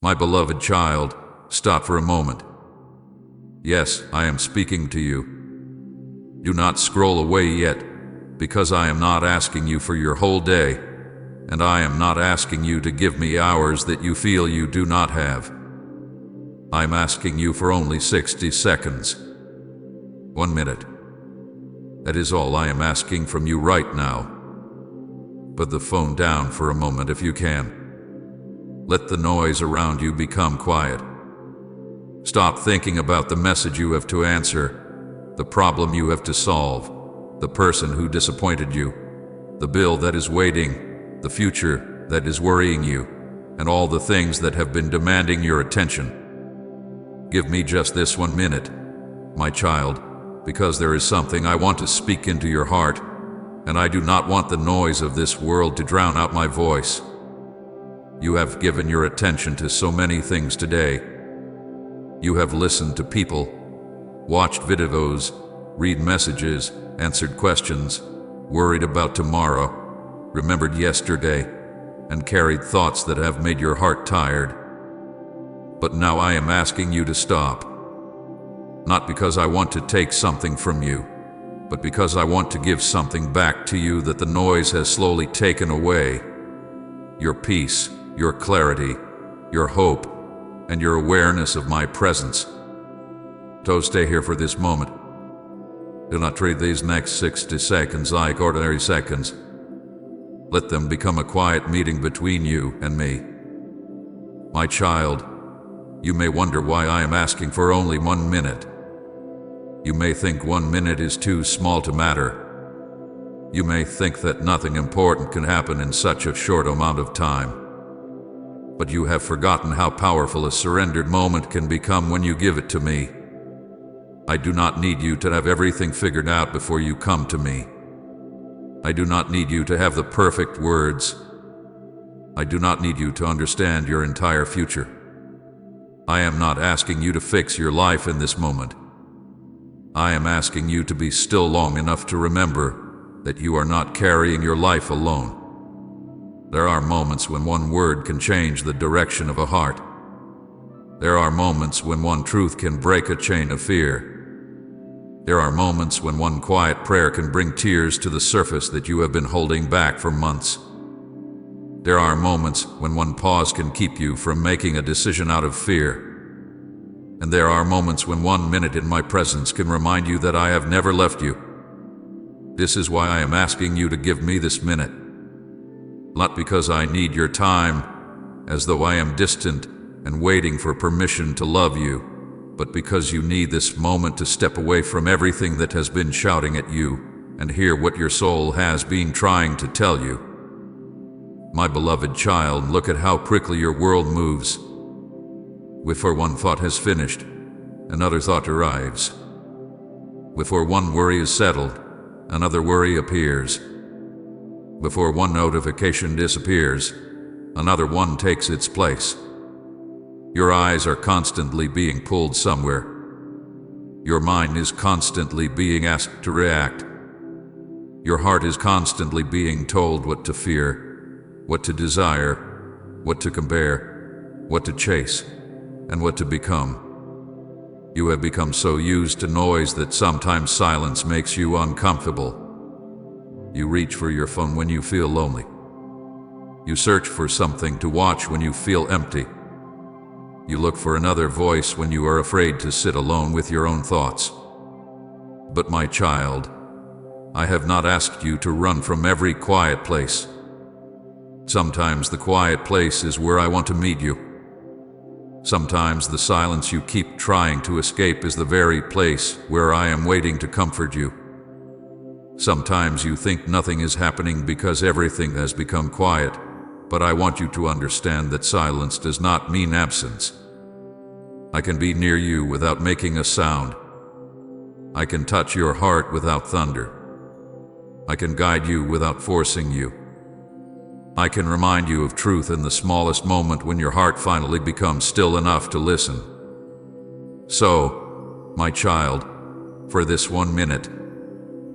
My beloved child, stop for a moment. Yes, I am speaking to you. Do not scroll away yet, because I am not asking you for your whole day, and I am not asking you to give me hours that you feel you do not have. I'm asking you for only 60 seconds. 1 minute. That is all I am asking from you right now. Put the phone down for a moment if you can. Let the noise around you become quiet. Stop thinking about the message you have to answer, the problem you have to solve, the person who disappointed you, the bill that is waiting, the future that is worrying you, and all the things that have been demanding your attention. Give me just this 1 minute, my child, because there is something I want to speak into your heart, and I do not want the noise of this world to drown out my voice. You have given your attention to so many things today. You have listened to people, watched videos, read messages, answered questions, worried about tomorrow, remembered yesterday, and carried thoughts that have made your heart tired. But now I am asking you to stop. Not because I want to take something from you, but because I want to give something back to you that the noise has slowly taken away. Your peace, your clarity, your hope, and your awareness of my presence. So stay here for this moment. Do not treat these next 60 seconds like ordinary seconds. Let them become a quiet meeting between you and me. My child, you may wonder why I am asking for only 1 minute. You may think 1 minute is too small to matter. You may think that nothing important can happen in such a short amount of time. But you have forgotten how powerful a surrendered moment can become when you give it to me. I do not need you to have everything figured out before you come to me. I do not need you to have the perfect words. I do not need you to understand your entire future. I am not asking you to fix your life in this moment. I am asking you to be still long enough to remember that you are not carrying your life alone. There are moments when one word can change the direction of a heart. There are moments when one truth can break a chain of fear. There are moments when one quiet prayer can bring tears to the surface that you have been holding back for months. There are moments when one pause can keep you from making a decision out of fear. And there are moments when 1 minute in my presence can remind you that I have never left you. This is why I am asking you to give me this minute. Not because I need your time, as though I am distant and waiting for permission to love you, but because you need this moment to step away from everything that has been shouting at you and hear what your soul has been trying to tell you. My beloved child, look at how quickly your world moves. Before one thought has finished, another thought arrives. Before one worry is settled, another worry appears. Before one notification disappears, another one takes its place. Your eyes are constantly being pulled somewhere. Your mind is constantly being asked to react. Your heart is constantly being told what to fear, what to desire, what to compare, what to chase, and what to become. You have become so used to noise that sometimes silence makes you uncomfortable. You reach for your phone when you feel lonely. You search for something to watch when you feel empty. You look for another voice when you are afraid to sit alone with your own thoughts. But my child, I have not asked you to run from every quiet place. Sometimes the quiet place is where I want to meet you. Sometimes the silence you keep trying to escape is the very place where I am waiting to comfort you. Sometimes you think nothing is happening because everything has become quiet, but I want you to understand that silence does not mean absence. I can be near you without making a sound. I can touch your heart without thunder. I can guide you without forcing you. I can remind you of truth in the smallest moment when your heart finally becomes still enough to listen. So, my child, for this 1 minute,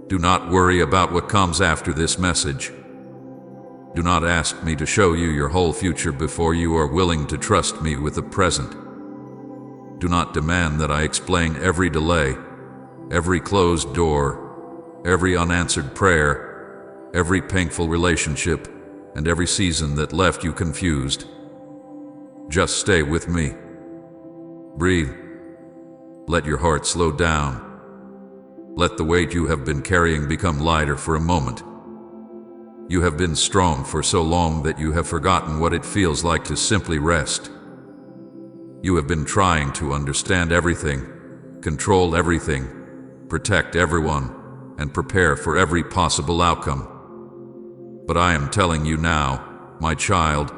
do not worry about what comes after this message. Do not ask me to show you your whole future before you are willing to trust me with the present. Do not demand that I explain every delay, every closed door, every unanswered prayer, every painful relationship, and every season that left you confused. Just stay with me. Breathe. Let your heart slow down. Let the weight you have been carrying become lighter for a moment. You have been strong for so long that you have forgotten what it feels like to simply rest. You have been trying to understand everything, control everything, protect everyone, and prepare for every possible outcome. But I am telling you now, my child,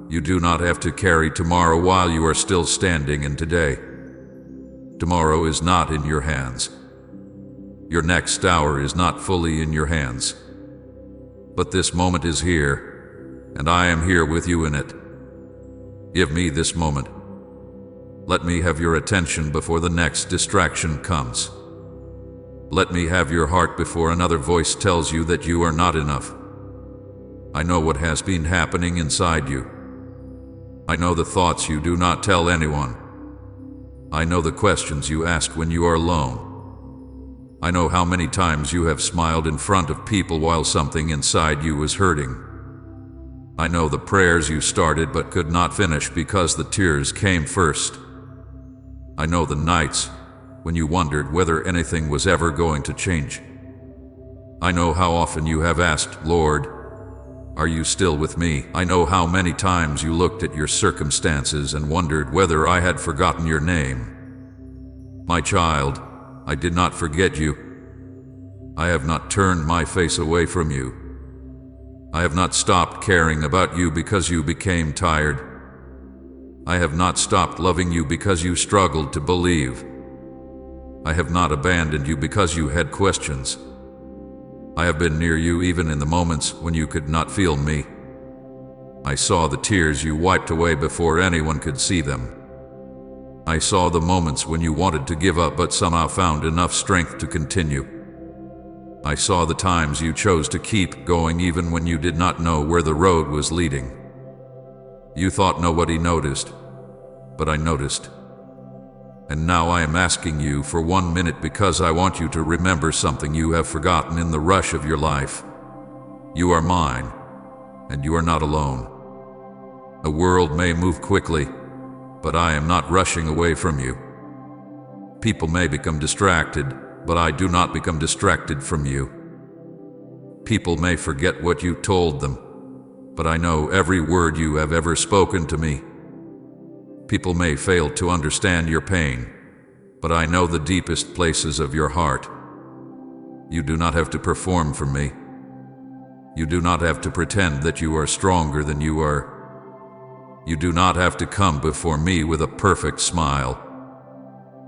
you do not have to carry tomorrow while you are still standing in today. Tomorrow is not in your hands. Your next hour is not fully in your hands. But this moment is here, and I am here with you in it. Give me this moment. Let me have your attention before the next distraction comes. Let me have your heart before another voice tells you that you are not enough. I know what has been happening inside you. I know the thoughts you do not tell anyone. I know the questions you ask when you are alone. I know how many times you have smiled in front of people while something inside you was hurting. I know the prayers you started but could not finish because the tears came first. I know the nights when you wondered whether anything was ever going to change. I know how often you have asked, Lord, are you still with me? I know how many times you looked at your circumstances and wondered whether I had forgotten your name. My child, I did not forget you. I have not turned my face away from you. I have not stopped caring about you because you became tired. I have not stopped loving you because you struggled to believe. I have not abandoned you because you had questions. I have been near you even in the moments when you could not feel me. I saw the tears you wiped away before anyone could see them. I saw the moments when you wanted to give up but somehow found enough strength to continue. I saw the times you chose to keep going even when you did not know where the road was leading. You thought nobody noticed, but I noticed. And now I am asking you for 1 minute because I want you to remember something you have forgotten in the rush of your life. You are mine, and you are not alone. The world may move quickly, but I am not rushing away from you. People may become distracted, but I do not become distracted from you. People may forget what you told them, but I know every word you have ever spoken to me. People may fail to understand your pain, but I know the deepest places of your heart. You do not have to perform for me. You do not have to pretend that you are stronger than you are. You do not have to come before me with a perfect smile.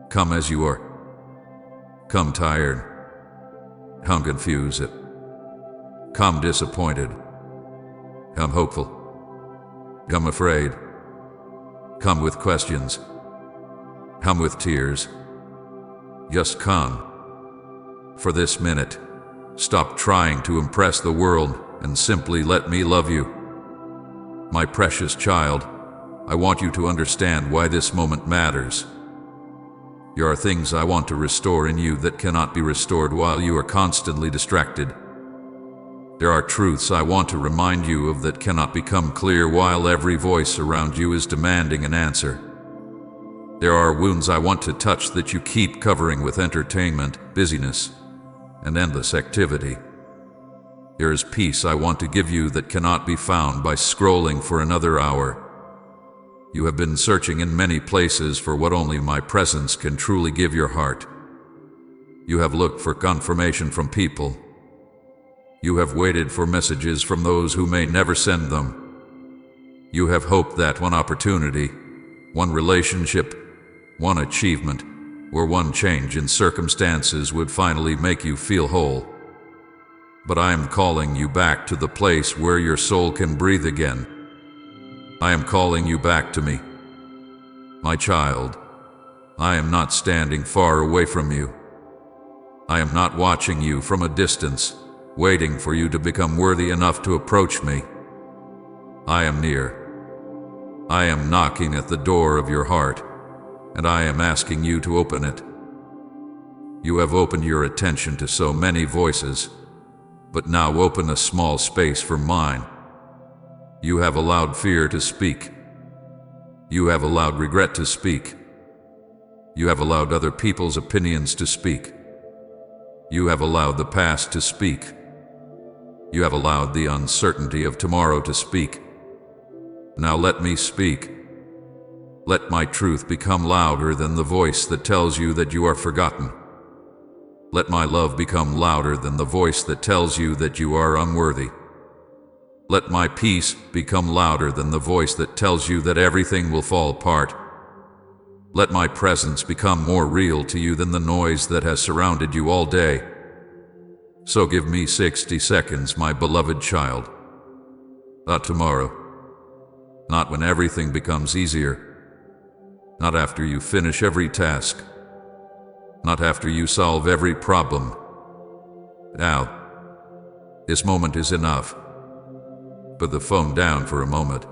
Come as you are. Come tired. Come confused. Come disappointed. Come hopeful. Come afraid. Come with questions. Come with tears. Just come. For this minute, stop trying to impress the world and simply let me love you. My precious child, I want you to understand why this moment matters. There are things I want to restore in you that cannot be restored while you are constantly distracted. There are truths I want to remind you of that cannot become clear while every voice around you is demanding an answer. There are wounds I want to touch that you keep covering with entertainment, busyness, and endless activity. There is peace I want to give you that cannot be found by scrolling for another hour. You have been searching in many places for what only my presence can truly give your heart. You have looked for confirmation from people. You have waited for messages from those who may never send them. You have hoped that one opportunity, one relationship, one achievement, or one change in circumstances would finally make you feel whole. But I am calling you back to the place where your soul can breathe again. I am calling you back to me. My child, I am not standing far away from you. I am not watching you from a distance, waiting for you to become worthy enough to approach me. I am near. I am knocking at the door of your heart, and I am asking you to open it. You have opened your attention to so many voices, but now open a small space for mine. You have allowed fear to speak. You have allowed regret to speak. You have allowed other people's opinions to speak. You have allowed the past to speak. You have allowed the uncertainty of tomorrow to speak. Now let me speak. Let my truth become louder than the voice that tells you that you are forgotten. Let my love become louder than the voice that tells you that you are unworthy. Let my peace become louder than the voice that tells you that everything will fall apart. Let my presence become more real to you than the noise that has surrounded you all day. So give me 60 seconds, my beloved child. Not tomorrow. Not when everything becomes easier. Not after you finish every task. Not after you solve every problem. Now. This moment is enough. Put the phone down for a moment.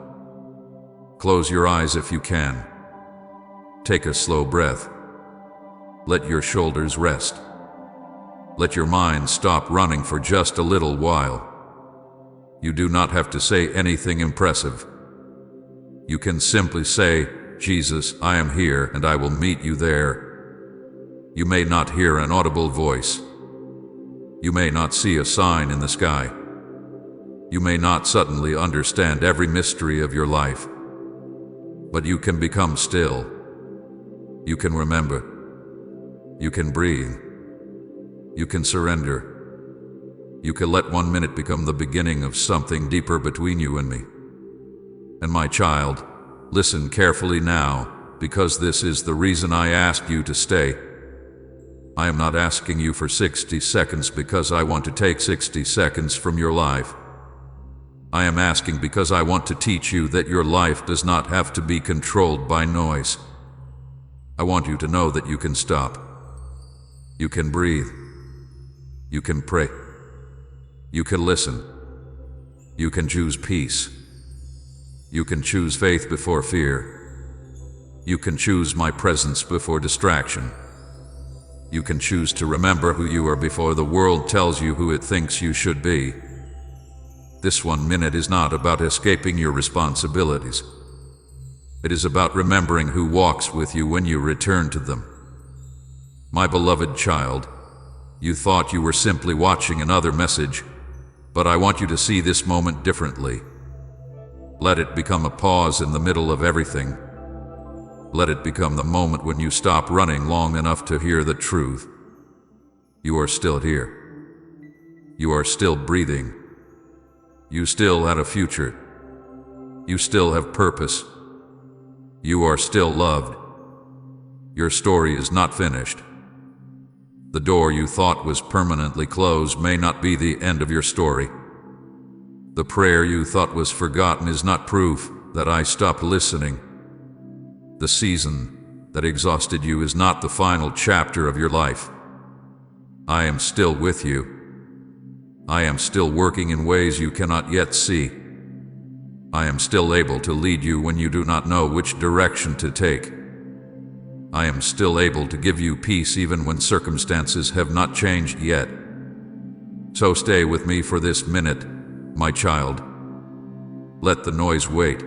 Close your eyes if you can. Take a slow breath. Let your shoulders rest. Let your mind stop running for just a little while. You do not have to say anything impressive. You can simply say, Jesus, I am here and I will meet you there. You may not hear an audible voice. You may not see a sign in the sky. You may not suddenly understand every mystery of your life. But you can become still. You can remember. You can breathe. You can surrender. You can let 1 minute become the beginning of something deeper between you and me. And my child, listen carefully now, because this is the reason I ask you to stay. I am not asking you for 60 seconds because I want to take 60 seconds from your life. I am asking because I want to teach you that your life does not have to be controlled by noise. I want you to know that you can stop. You can breathe. You can pray. You can listen. You can choose peace. You can choose faith before fear. You can choose my presence before distraction. You can choose to remember who you are before the world tells you who it thinks you should be. This 1 minute is not about escaping your responsibilities. It is about remembering who walks with you when you return to them. My beloved child, you thought you were simply watching another message, but I want you to see this moment differently. Let it become a pause in the middle of everything. Let it become the moment when you stop running long enough to hear the truth. You are still here. You are still breathing. You still have a future. You still have purpose. You are still loved. Your story is not finished. The door you thought was permanently closed may not be the end of your story. The prayer you thought was forgotten is not proof that I stopped listening. The season that exhausted you is not the final chapter of your life. I am still with you. I am still working in ways you cannot yet see. I am still able to lead you when you do not know which direction to take. I am still able to give you peace even when circumstances have not changed yet. So stay with me for this minute, my child. Let the noise wait.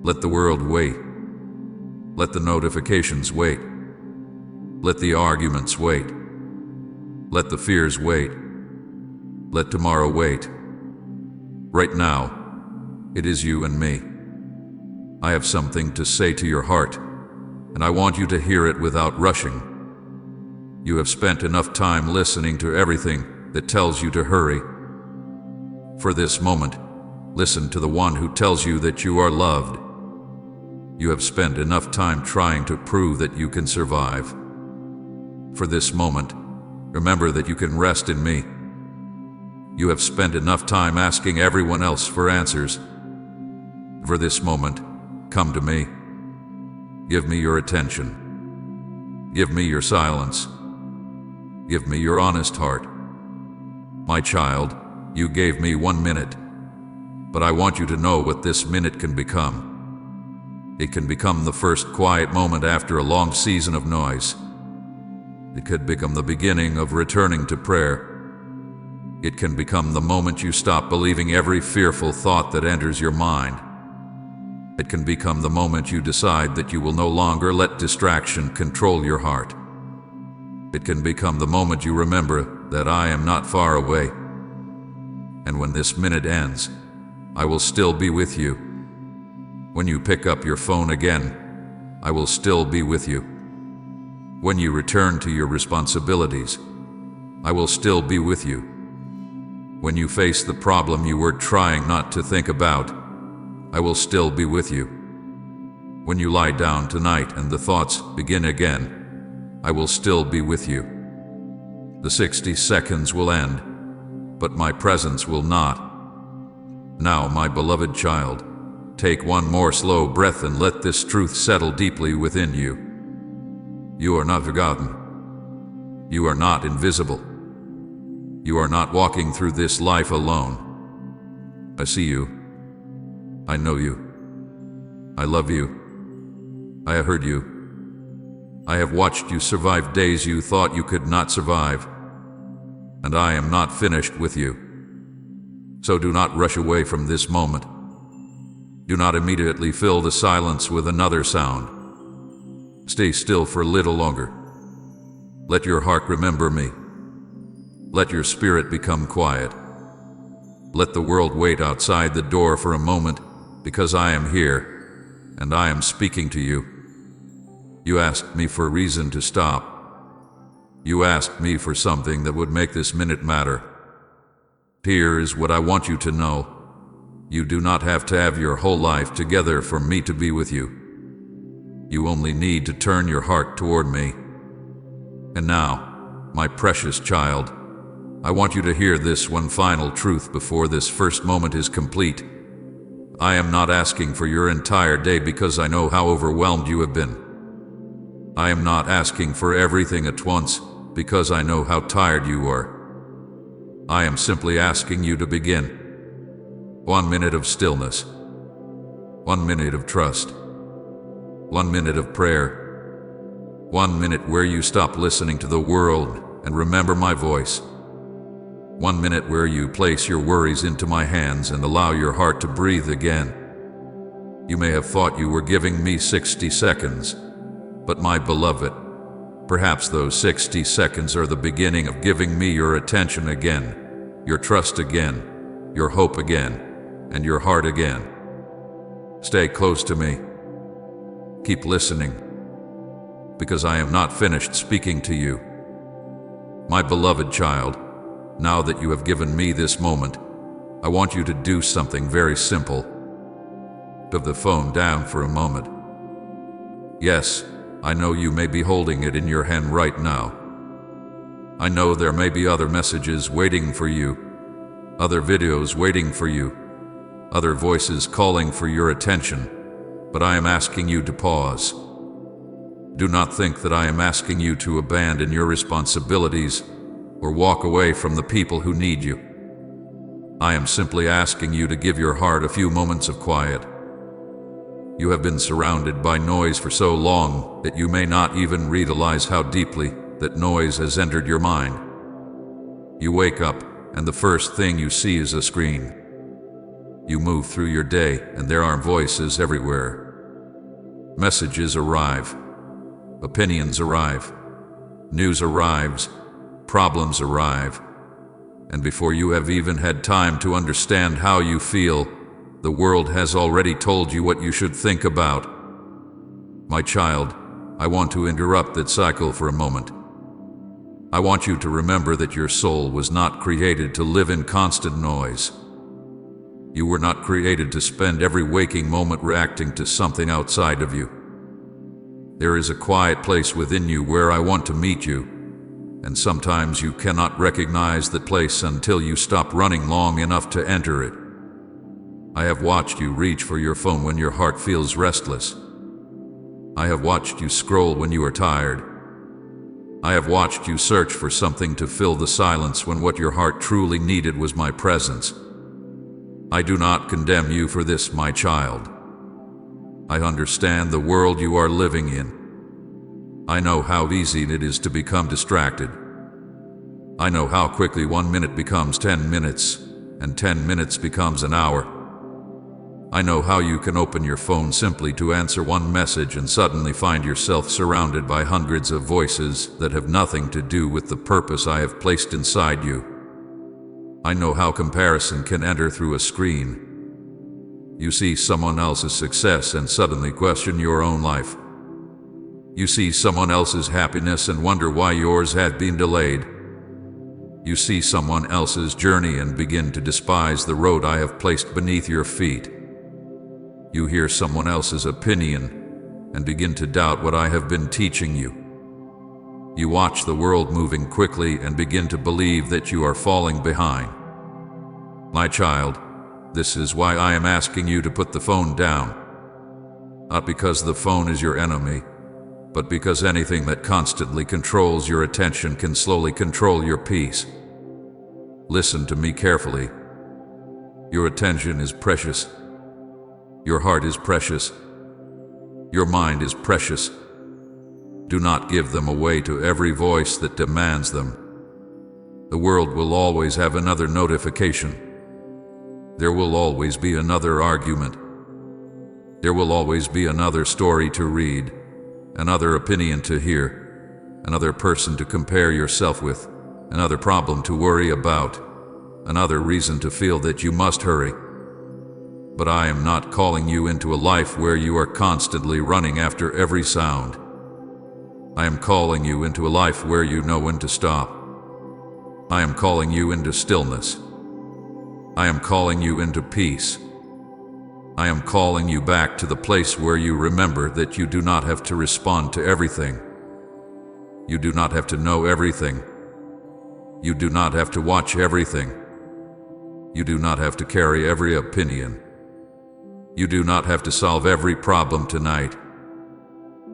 Let the world wait. Let the notifications wait. Let the arguments wait. Let the fears wait. Let tomorrow wait. Right now, it is you and me. I have something to say to your heart, and I want you to hear it without rushing. You have spent enough time listening to everything that tells you to hurry. For this moment, listen to the one who tells you that you are loved. You have spent enough time trying to prove that you can survive. For this moment, remember that you can rest in me. You have spent enough time asking everyone else for answers. For this moment, come to me. Give me your attention. Give me your silence. Give me your honest heart. My child, you gave me 1 minute, But I want you to know what this minute can become. It can become the first quiet moment after a long season of noise. It could become the beginning of returning to prayer. It can become the moment you stop believing every fearful thought that enters your mind. It can become the moment you decide that you will no longer let distraction control your heart. It can become the moment you remember that I am not far away. And when this minute ends, I will still be with you. When you pick up your phone again, I will still be with you. When you return to your responsibilities, I will still be with you. When you face the problem you were trying not to think about, I will still be with you. When you lie down tonight and the thoughts begin again, I will still be with you. The 60 seconds will end, but my presence will not. Now, my beloved child, take one more slow breath and let this truth settle deeply within you. You are not forgotten. You are not invisible. You are not walking through this life alone. I see you. I know you. I love you. I have heard you. I have watched you survive days you thought you could not survive. And I am not finished with you. So do not rush away from this moment. Do not immediately fill the silence with another sound. Stay still for a little longer. Let your heart remember me. Let your spirit become quiet. Let the world wait outside the door for a moment, because I am here, and I am speaking to you. You asked me for a reason to stop. You asked me for something that would make this minute matter. Here is what I want you to know. You do not have to have your whole life together for me to be with you. You only need to turn your heart toward me. And now, my precious child, I want you to hear this one final truth before this first moment is complete. I am not asking for your entire day because I know how overwhelmed you have been. I am not asking for everything at once because I know how tired you are. I am simply asking you to begin. 1 minute of stillness. 1 minute of trust. 1 minute of prayer. 1 minute where you stop listening to the world and remember my voice. 1 minute where you place your worries into my hands and allow your heart to breathe again. You may have thought you were giving me 60 seconds, but my beloved, perhaps those 60 seconds are the beginning of giving me your attention again, your trust again, your hope again, and your heart again. Stay close to me. Keep listening, because I am not finished speaking to you. My beloved child, now that you have given me this moment, I want you to do something very simple. Put the phone down for a moment. Yes, I know you may be holding it in your hand right now. I know there may be other messages waiting for you, other videos waiting for you, other voices calling for your attention, but I am asking you to pause. Do not think that I am asking you to abandon your responsibilities or walk away from the people who need you. I am simply asking you to give your heart a few moments of quiet. You have been surrounded by noise for so long that you may not even realize how deeply that noise has entered your mind. You wake up, and the first thing you see is a screen. You move through your day, and there are voices everywhere. Messages arrive. Opinions arrive. News arrives. Problems arrive, and before you have even had time to understand how you feel, the world has already told you what you should think about. My child, I want to interrupt that cycle for a moment. I want you to remember that your soul was not created to live in constant noise. You were not created to spend every waking moment reacting to something outside of you. There is a quiet place within you where I want to meet you. And sometimes you cannot recognize that place until you stop running long enough to enter it. I have watched you reach for your phone when your heart feels restless. I have watched you scroll when you are tired. I have watched you search for something to fill the silence when what your heart truly needed was my presence. I do not condemn you for this, my child. I understand the world you are living in. I know how easy it is to become distracted. I know how quickly 1 minute becomes 10 minutes, and 10 minutes becomes an hour. I know how you can open your phone simply to answer one message and suddenly find yourself surrounded by hundreds of voices that have nothing to do with the purpose I have placed inside you. I know how comparison can enter through a screen. You see someone else's success and suddenly question your own life. You see someone else's happiness and wonder why yours had been delayed. You see someone else's journey and begin to despise the road I have placed beneath your feet. You hear someone else's opinion and begin to doubt what I have been teaching you. You watch the world moving quickly and begin to believe that you are falling behind. My child, this is why I am asking you to put the phone down. Not because the phone is your enemy, but because anything that constantly controls your attention can slowly control your peace. Listen to me carefully. Your attention is precious. Your heart is precious. Your mind is precious. Do not give them away to every voice that demands them. The world will always have another notification. There will always be another argument. There will always be another story to read, another opinion to hear, another person to compare yourself with, another problem to worry about, another reason to feel that you must hurry. But I am not calling you into a life where you are constantly running after every sound. I am calling you into a life where you know when to stop. I am calling you into stillness. I am calling you into peace. I am calling you back to the place where you remember that you do not have to respond to everything. You do not have to know everything. You do not have to watch everything. You do not have to carry every opinion. You do not have to solve every problem tonight.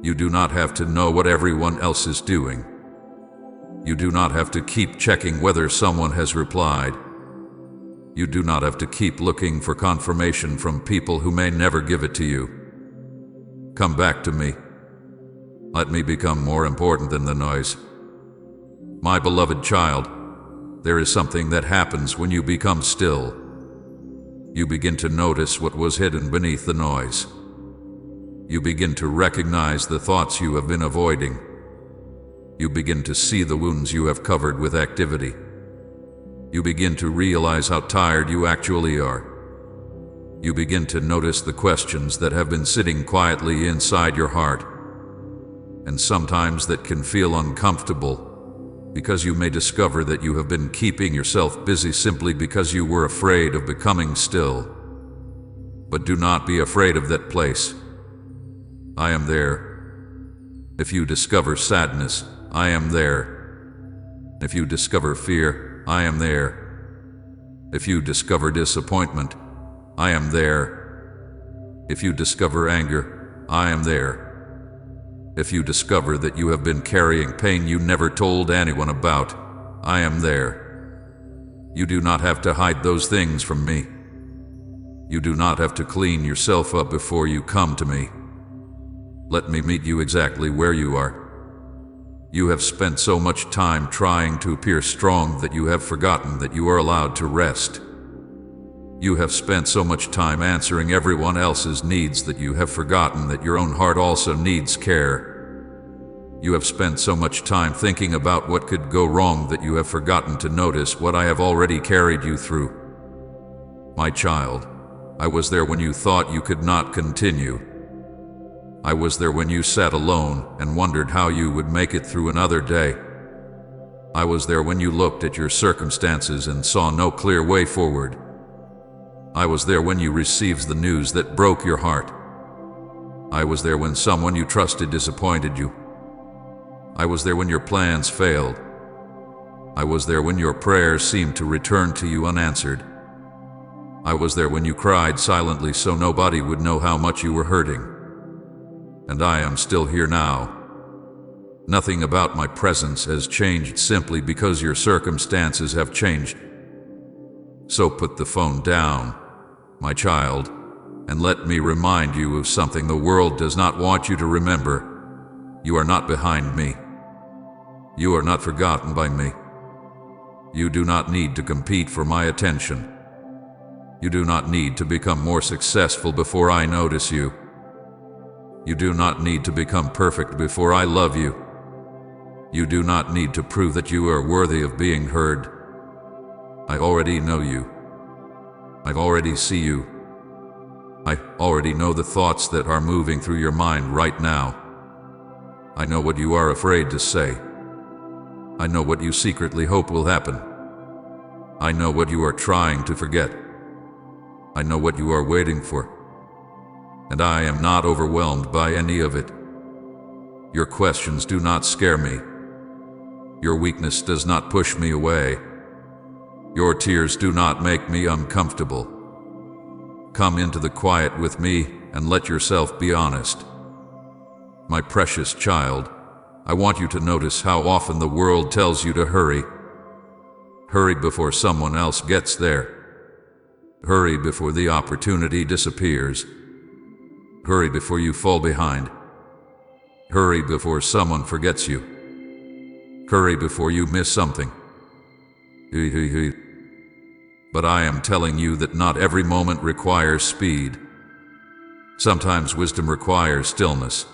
You do not have to know what everyone else is doing. You do not have to keep checking whether someone has replied. You do not have to keep looking for confirmation from people who may never give it to you. Come back to me. Let me become more important than the noise. My beloved child, there is something that happens when you become still. You begin to notice what was hidden beneath the noise. You begin to recognize the thoughts you have been avoiding. You begin to see the wounds you have covered with activity. You begin to realize how tired you actually are. You begin to notice the questions that have been sitting quietly inside your heart, and sometimes that can feel uncomfortable, because you may discover that you have been keeping yourself busy simply because you were afraid of becoming still. But do not be afraid of that place. I am there. If you discover sadness, I am there. If you discover fear, I am there. If you discover disappointment, I am there. If you discover anger, I am there. If you discover that you have been carrying pain you never told anyone about, I am there. You do not have to hide those things from me. You do not have to clean yourself up before you come to me. Let me meet you exactly where you are. You have spent so much time trying to appear strong that you have forgotten that you are allowed to rest. You have spent so much time answering everyone else's needs that you have forgotten that your own heart also needs care. You have spent so much time thinking about what could go wrong that you have forgotten to notice what I have already carried you through. My child, I was there when you thought you could not continue. I was there when you sat alone and wondered how you would make it through another day. I was there when you looked at your circumstances and saw no clear way forward. I was there when you received the news that broke your heart. I was there when someone you trusted disappointed you. I was there when your plans failed. I was there when your prayers seemed to return to you unanswered. I was there when you cried silently so nobody would know how much you were hurting. And I am still here now. Nothing about my presence has changed simply because your circumstances have changed. So put the phone down my child, and let me remind you of something the world does not want you to remember. You are not behind me. You are not forgotten by me. You do not need to compete for my attention. You do not need to become more successful before I notice you. You do not need to become perfect before I love you. You do not need to prove that you are worthy of being heard. I already know you. I already see you. I already know the thoughts that are moving through your mind right now. I know what you are afraid to say. I know what you secretly hope will happen. I know what you are trying to forget. I know what you are waiting for. And I am not overwhelmed by any of it. Your questions do not scare me. Your weakness does not push me away. Your tears do not make me uncomfortable. Come into the quiet with me and let yourself be honest. My precious child, I want you to notice how often the world tells you to hurry. Hurry before someone else gets there. Hurry before the opportunity disappears. Hurry before you fall behind. Hurry before someone forgets you. Hurry before you miss something. But I am telling you that not every moment requires speed. Sometimes wisdom requires stillness.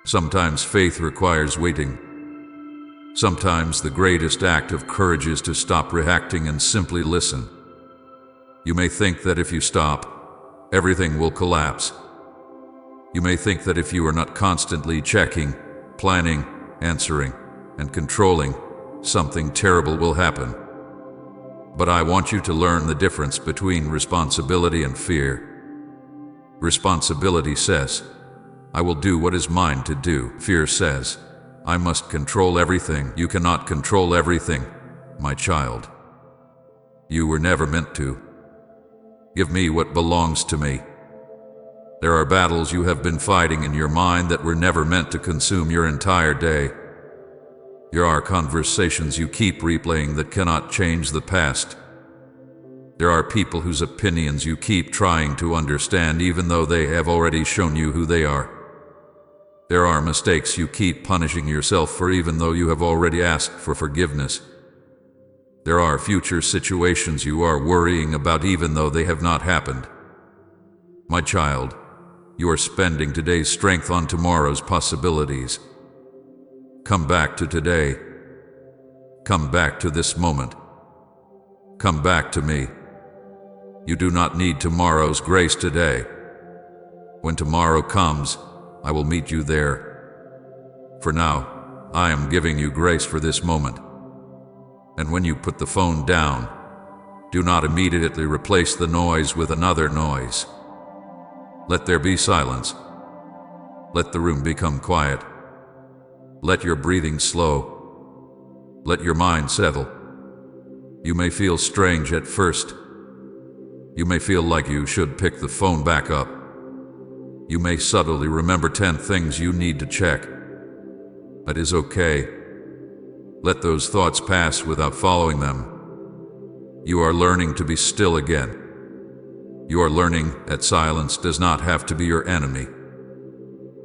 Sometimes faith requires waiting. Sometimes the greatest act of courage is to stop reacting and simply listen. You may think that if you stop, everything will collapse. You may think that if you are not constantly checking, planning, answering, and controlling, something terrible will happen. But I want you to learn the difference between responsibility and fear. Responsibility says, I will do what is mine to do. Fear says, I must control everything. You cannot control everything, my child. You were never meant to. Give me what belongs to me. There are battles you have been fighting in your mind that were never meant to consume your entire day. There are conversations you keep replaying that cannot change the past. There are people whose opinions you keep trying to understand even though they have already shown you who they are. There are mistakes you keep punishing yourself for even though you have already asked for forgiveness. There are future situations you are worrying about even though they have not happened. My child, you are spending today's strength on tomorrow's possibilities. Come back to today. Come back to this moment. Come back to me. You do not need tomorrow's grace today. When tomorrow comes, I will meet you there. For now, I am giving you grace for this moment. And when you put the phone down, do not immediately replace the noise with another noise. Let there be silence. Let the room become quiet. Let your breathing slow. Let your mind settle. You may feel strange at first. You may feel like you should pick the phone back up. You may subtly remember 10 things you need to check. That is okay. Let those thoughts pass without following them. You are learning to be still again. You are learning that silence does not have to be your enemy.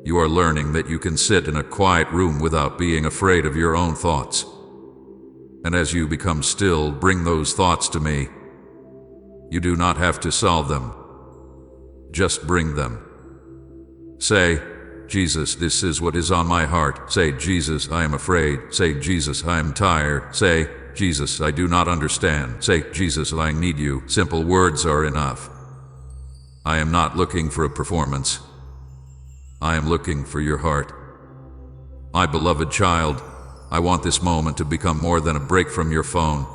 You are learning that you can sit in a quiet room without being afraid of your own thoughts. And as you become still, bring those thoughts to me. You do not have to solve them. Just bring them. Say, Jesus, this is what is on my heart. Say, Jesus, I am afraid. Say, Jesus, I am tired. Say, Jesus, I do not understand. Say, Jesus, I need you. Simple words are enough. I am not looking for a performance. I am looking for your heart. My beloved child, I want this moment to become more than a break from your phone.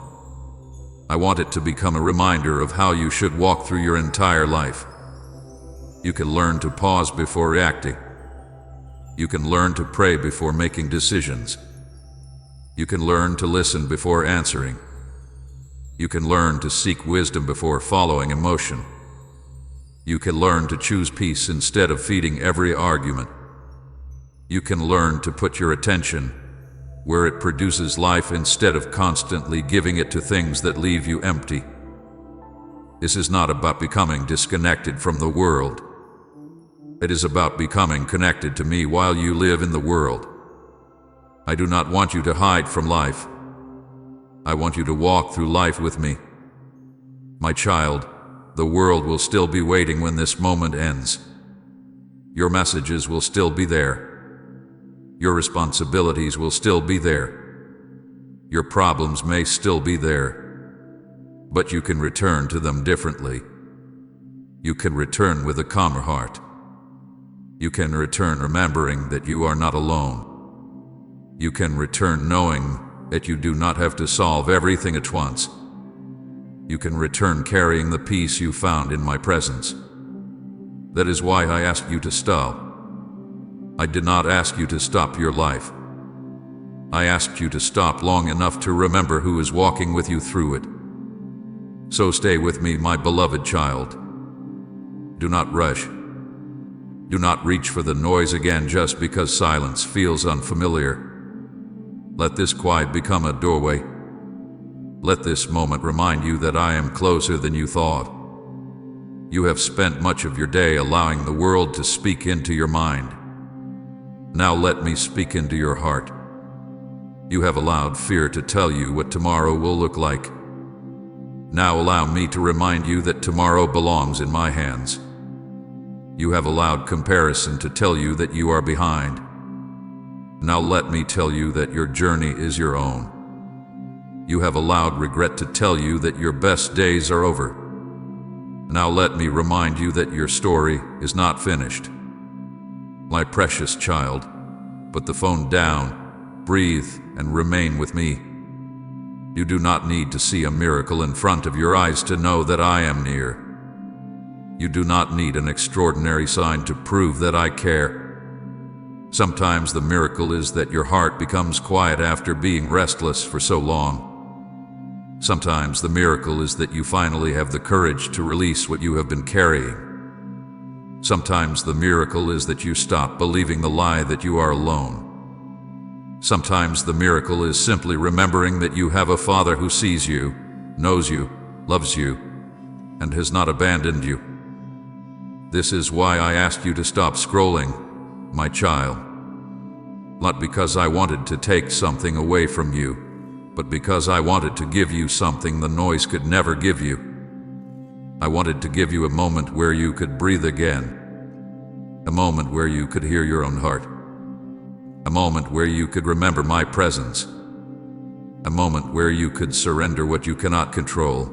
I want it to become a reminder of how you should walk through your entire life. You can learn to pause before reacting. You can learn to pray before making decisions. You can learn to listen before answering. You can learn to seek wisdom before following emotion. You can learn to choose peace instead of feeding every argument. You can learn to put your attention where it produces life instead of constantly giving it to things that leave you empty. This is not about becoming disconnected from the world. It is about becoming connected to me while you live in the world. I do not want you to hide from life. I want you to walk through life with me. My child, the world will still be waiting when this moment ends. Your messages will still be there. Your responsibilities will still be there. Your problems may still be there. But you can return to them differently. You can return with a calmer heart. You can return remembering that you are not alone. You can return knowing that you do not have to solve everything at once. You can return carrying the peace you found in my presence. That is why I asked you to stop. I did not ask you to stop your life. I asked you to stop long enough to remember who is walking with you through it. So stay with me, my beloved child. Do not rush. Do not reach for the noise again just because silence feels unfamiliar. Let this quiet become a doorway. Let this moment remind you that I am closer than you thought. You have spent much of your day allowing the world to speak into your mind. Now let me speak into your heart. You have allowed fear to tell you what tomorrow will look like. Now allow me to remind you that tomorrow belongs in my hands. You have allowed comparison to tell you that you are behind. Now let me tell you that your journey is your own. You have allowed regret to tell you that your best days are over. Now let me remind you that your story is not finished. My precious child, put the phone down, breathe, and remain with me. You do not need to see a miracle in front of your eyes to know that I am near. You do not need an extraordinary sign to prove that I care. Sometimes the miracle is that your heart becomes quiet after being restless for so long. Sometimes the miracle is that you finally have the courage to release what you have been carrying. Sometimes the miracle is that you stop believing the lie that you are alone. Sometimes the miracle is simply remembering that you have a Father who sees you, knows you, loves you, and has not abandoned you. This is why I asked you to stop scrolling, my child. Not because I wanted to take something away from you, but because I wanted to give you something the noise could never give you. I wanted to give you a moment where you could breathe again, a moment where you could hear your own heart. A moment where you could remember my presence. A moment where you could surrender what you cannot control.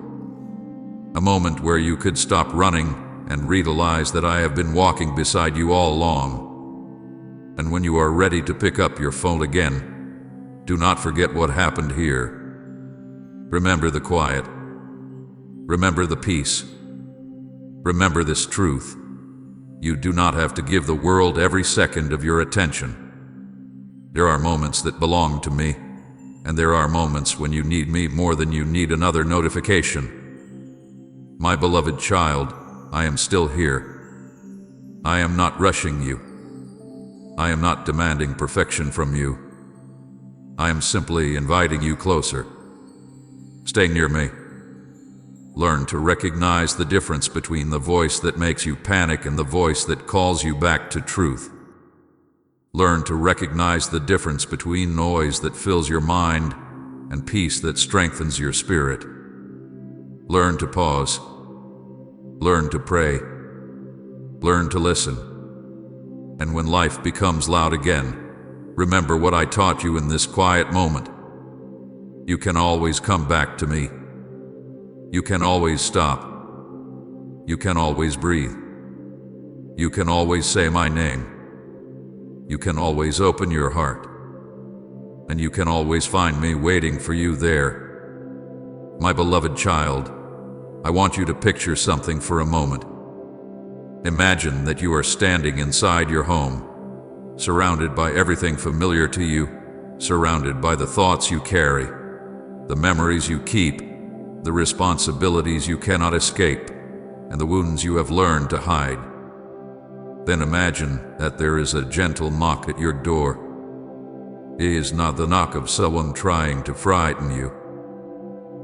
A moment where you could stop running and realize that I have been walking beside you all along. And when you are ready to pick up your phone again, do not forget what happened here. Remember the quiet. Remember the peace. Remember this truth. You do not have to give the world every second of your attention. There are moments that belong to me, and there are moments when you need me more than you need another notification. My beloved child, I am still here. I am not rushing you. I am not demanding perfection from you. I am simply inviting you closer. Stay near me. Learn to recognize the difference between the voice that makes you panic and the voice that calls you back to truth. Learn to recognize the difference between noise that fills your mind and peace that strengthens your spirit. Learn to pause. Learn to pray. Learn to listen. And when life becomes loud again, remember what I taught you in this quiet moment. You can always come back to me. You can always stop. You can always breathe. You can always say my name. You can always open your heart. And you can always find me waiting for you there. My beloved child, I want you to picture something for a moment. Imagine that you are standing inside your home, surrounded by everything familiar to you, surrounded by the thoughts you carry, the memories you keep, the responsibilities you cannot escape, and the wounds you have learned to hide. Then imagine that there is a gentle knock at your door. It is not the knock of someone trying to frighten you.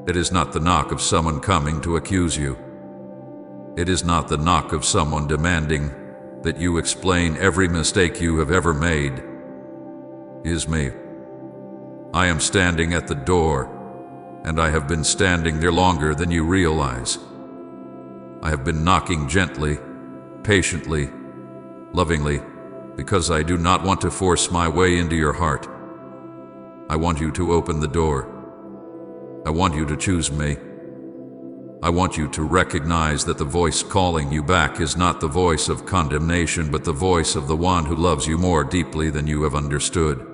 It is not the knock of someone coming to accuse you. It is not the knock of someone demanding that you explain every mistake you have ever made. It is me. I am standing at the door, and I have been standing there longer than you realize. I have been knocking gently, patiently, lovingly, because I do not want to force my way into your heart. I want you to open the door. I want you to choose me. I want you to recognize that the voice calling you back is not the voice of condemnation, but the voice of the one who loves you more deeply than you have understood.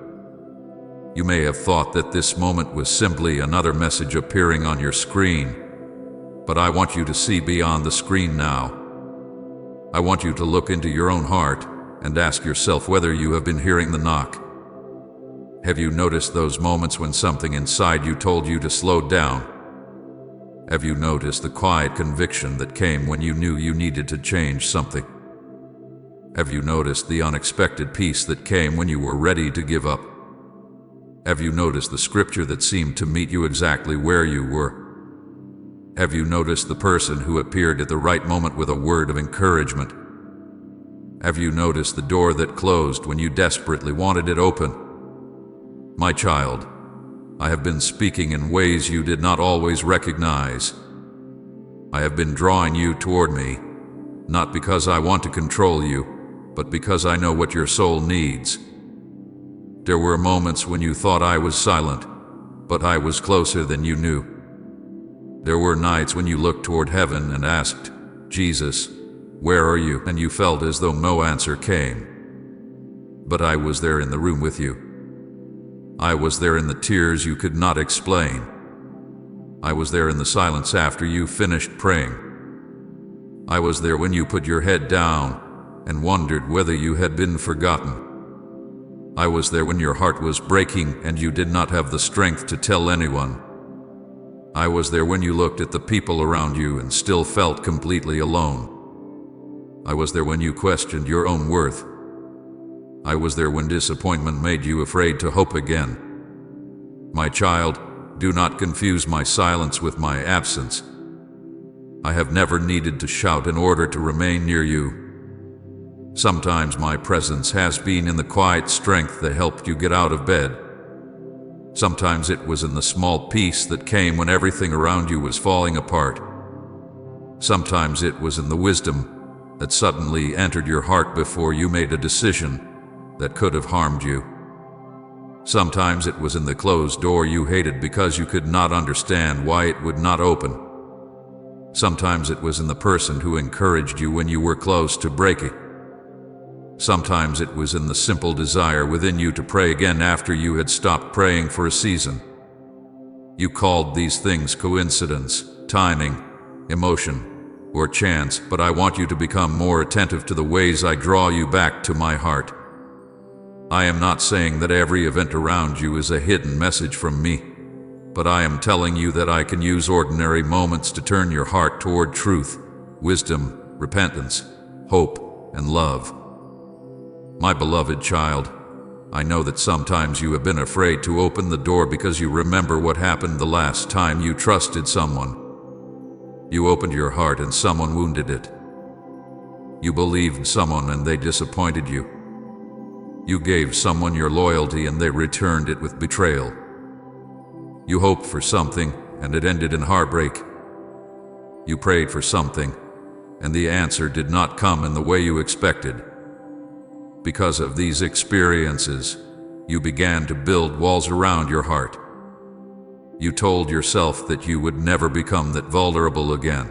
You may have thought that this moment was simply another message appearing on your screen, but I want you to see beyond the screen now. I want you to look into your own heart and ask yourself whether you have been hearing the knock. Have you noticed those moments when something inside you told you to slow down? Have you noticed the quiet conviction that came when you knew you needed to change something? Have you noticed the unexpected peace that came when you were ready to give up? Have you noticed the scripture that seemed to meet you exactly where you were? Have you noticed the person who appeared at the right moment with a word of encouragement? Have you noticed the door that closed when you desperately wanted it open? My child, I have been speaking in ways you did not always recognize. I have been drawing you toward me, not because I want to control you, but because I know what your soul needs. There were moments when you thought I was silent, but I was closer than you knew. There were nights when you looked toward heaven and asked, Jesus, where are you? And you felt as though no answer came. But I was there in the room with you. I was there in the tears you could not explain. I was there in the silence after you finished praying. I was there when you put your head down and wondered whether you had been forgotten. I was there when your heart was breaking and you did not have the strength to tell anyone. I was there when you looked at the people around you and still felt completely alone. I was there when you questioned your own worth. I was there when disappointment made you afraid to hope again. My child, do not confuse my silence with my absence. I have never needed to shout in order to remain near you. Sometimes my presence has been in the quiet strength that helped you get out of bed. Sometimes it was in the small peace that came when everything around you was falling apart. Sometimes it was in the wisdom that suddenly entered your heart before you made a decision that could have harmed you. Sometimes it was in the closed door you hated because you could not understand why it would not open. Sometimes it was in the person who encouraged you when you were close to breaking. Sometimes it was in the simple desire within you to pray again after you had stopped praying for a season. You called these things coincidence, timing, emotion, or chance, but I want you to become more attentive to the ways I draw you back to my heart. I am not saying that every event around you is a hidden message from me, but I am telling you that I can use ordinary moments to turn your heart toward truth, wisdom, repentance, hope, and love. My beloved child, I know that sometimes you have been afraid to open the door because you remember what happened the last time you trusted someone. You opened your heart and someone wounded it. You believed someone and they disappointed you. You gave someone your loyalty and they returned it with betrayal. You hoped for something and it ended in heartbreak. You prayed for something and the answer did not come in the way you expected. Because of these experiences, you began to build walls around your heart. You told yourself that you would never become that vulnerable again.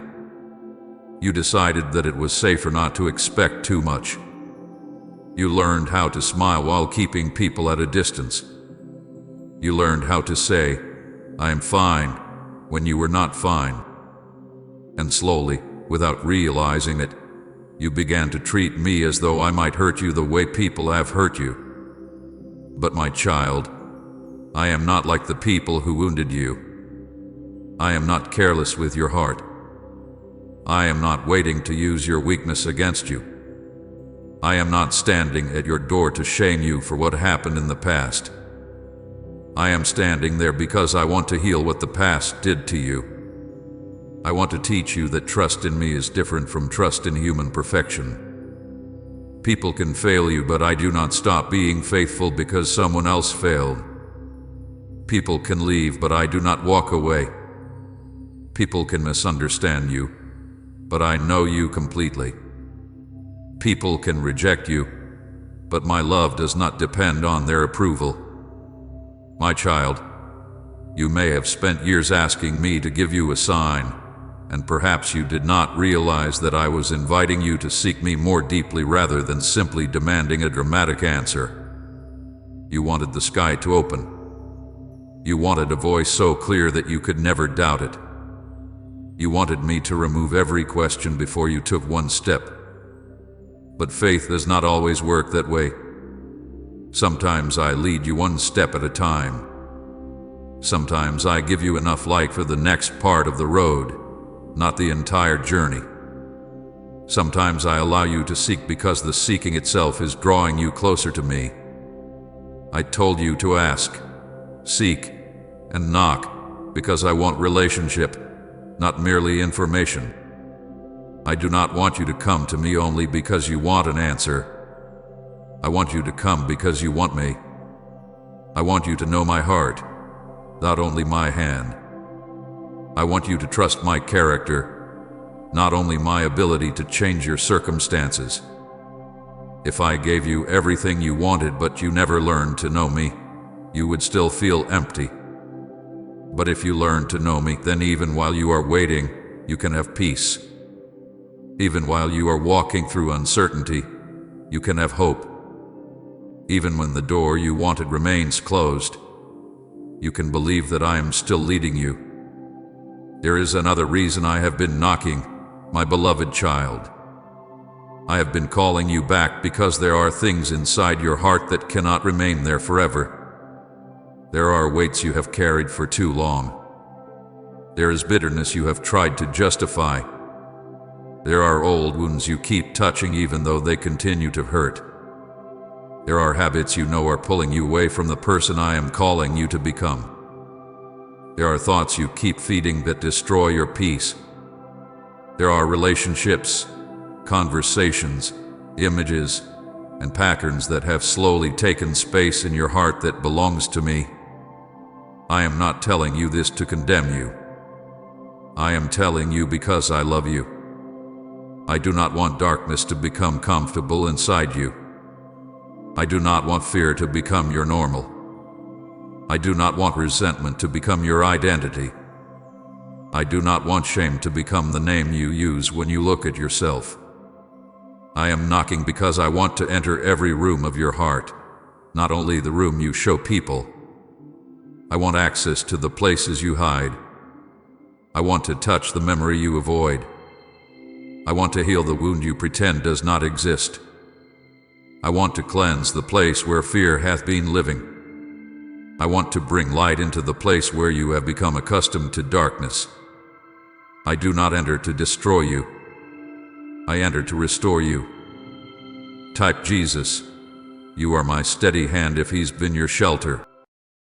You decided that it was safer not to expect too much. You learned how to smile while keeping people at a distance. You learned how to say, "I am fine," when you were not fine. And slowly, without realizing it, you began to treat me as though I might hurt you the way people have hurt you. But my child, I am not like the people who wounded you. I am not careless with your heart. I am not waiting to use your weakness against you. I am not standing at your door to shame you for what happened in the past. I am standing there because I want to heal what the past did to you. I want to teach you that trust in me is different from trust in human perfection. People can fail you, but I do not stop being faithful because someone else failed. People can leave, but I do not walk away. People can misunderstand you, but I know you completely. People can reject you, but my love does not depend on their approval. My child, you may have spent years asking me to give you a sign, and perhaps you did not realize that I was inviting you to seek me more deeply rather than simply demanding a dramatic answer. You wanted the sky to open. You wanted a voice so clear that you could never doubt it. You wanted me to remove every question before you took one step. But faith does not always work that way. Sometimes I lead you one step at a time. Sometimes I give you enough light for the next part of the road, not the entire journey. Sometimes I allow you to seek because the seeking itself is drawing you closer to me. I told you to ask, seek, and knock because I want relationship, not merely information. I do not want you to come to me only because you want an answer. I want you to come because you want me. I want you to know my heart, not only my hand. I want you to trust my character, not only my ability to change your circumstances. If I gave you everything you wanted but you never learned to know me, you would still feel empty. But if you learn to know me, then even while you are waiting, you can have peace. Even while you are walking through uncertainty, you can have hope. Even when the door you wanted remains closed, you can believe that I am still leading you. There is another reason I have been knocking, my beloved child. I have been calling you back because there are things inside your heart that cannot remain there forever. There are weights you have carried for too long. There is bitterness you have tried to justify. There are old wounds you keep touching even though they continue to hurt. There are habits you know are pulling you away from the person I am calling you to become. There are thoughts you keep feeding that destroy your peace. There are relationships, conversations, images, and patterns that have slowly taken space in your heart that belongs to me. I am not telling you this to condemn you. I am telling you because I love you. I do not want darkness to become comfortable inside you. I do not want fear to become your normal. I do not want resentment to become your identity. I do not want shame to become the name you use when you look at yourself. I am knocking because I want to enter every room of your heart, not only the room you show people. I want access to the places you hide. I want to touch the memory you avoid. I want to heal the wound you pretend does not exist. I want to cleanse the place where fear hath been living. I want to bring light into the place where you have become accustomed to darkness. I do not enter to destroy you. I enter to restore you. Type Jesus. You are my steady hand if he's been your shelter.